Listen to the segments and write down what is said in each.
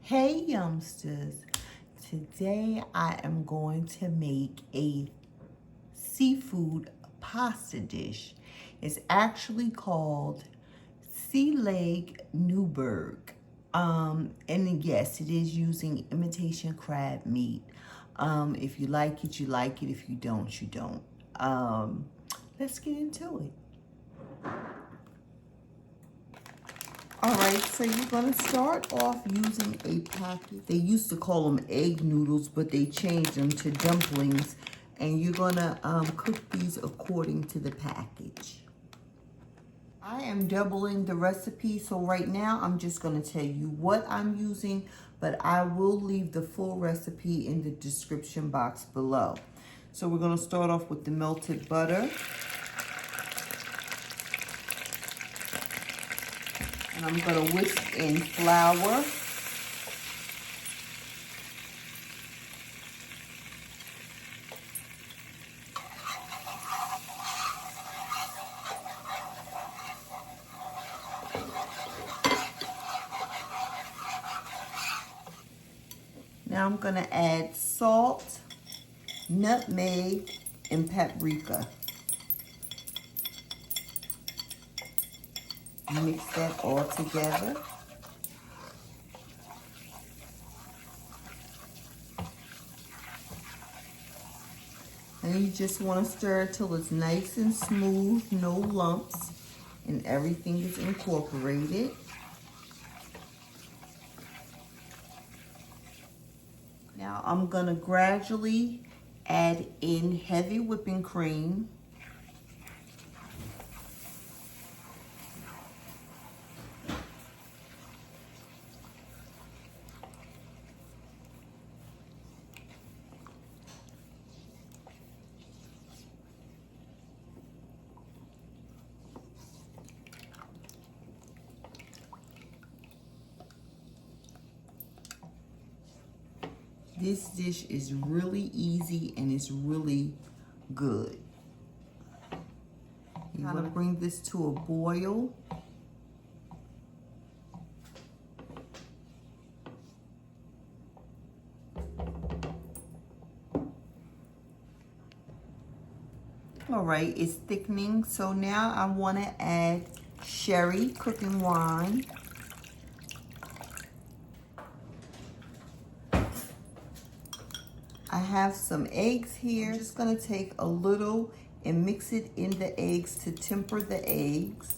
Hey youngsters, today I am going to make a seafood pasta dish. It's actually called Leg Newburg. And yes, it is using imitation crab meat. If you like it, you like it. If you don't, you don't. Let's get into it. All right, so you're gonna start off using a packet. They used to call them egg noodles, but they changed them to dumplings. And you're gonna cook these according to the package. I am doubling the recipe, so right now I'm just gonna tell you what I'm using, but I will leave the full recipe in the description box below. So we're gonna start off with the melted butter. And I'm going to whisk in flour. Now I'm going to add salt, nutmeg, and paprika. Mix that all together. And you just want to stir it till it's nice and smooth, no lumps, and everything is incorporated. Now I'm going to gradually add in heavy whipping cream. This dish is really easy and it's really good. You want to bring this to a boil. All right, it's thickening. So now I want to add sherry cooking wine. I have some eggs here. I'm just gonna take a little and mix it in the eggs to temper the eggs.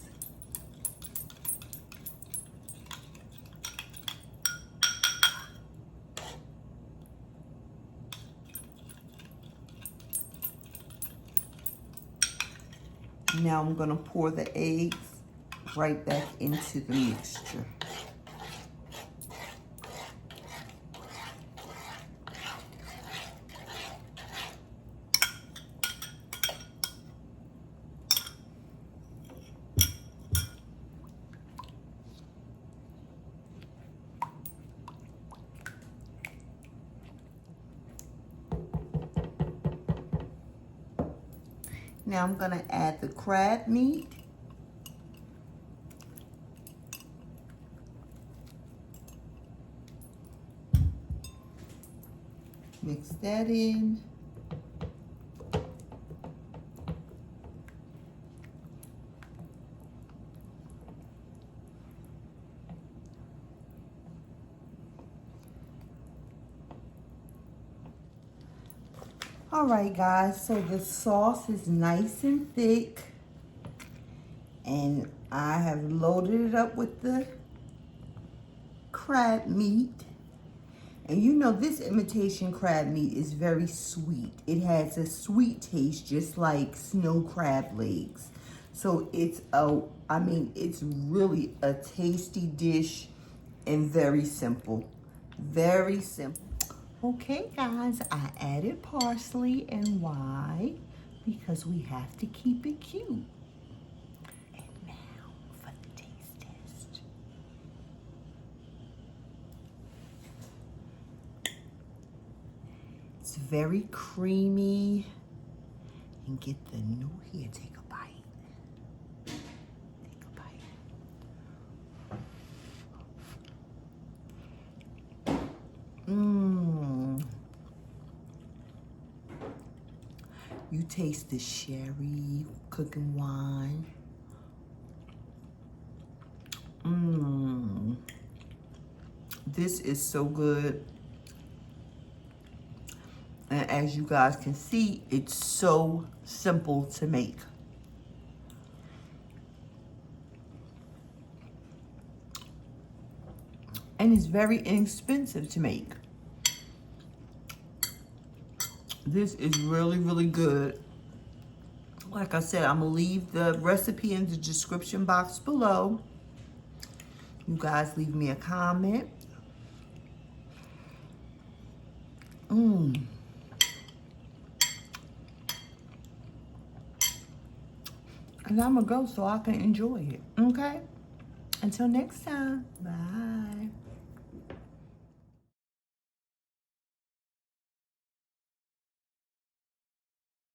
Now I'm gonna pour the eggs right back into the mixture. Now I'm gonna add the crab meat. Mix that in. All right, guys, so the sauce is nice and thick, and I have loaded it up with the crab meat. And you know this imitation crab meat is very sweet. It has a sweet taste, just like snow crab legs. So it's it's really a tasty dish and very simple. Very simple. Okay, guys, I added parsley, and why? Because we have to keep it cute. And now for the taste test. It's very creamy. And get the new here, take a bite. Take a bite. You taste the sherry cooking wine. This is so good. And as you guys can see, it's so simple to make. And it's very inexpensive to make. This is really, really good. Like I said, I'm gonna leave the recipe in the description box below. You guys leave me a comment. And I'm gonna go so I can enjoy it, okay? Until next time, bye.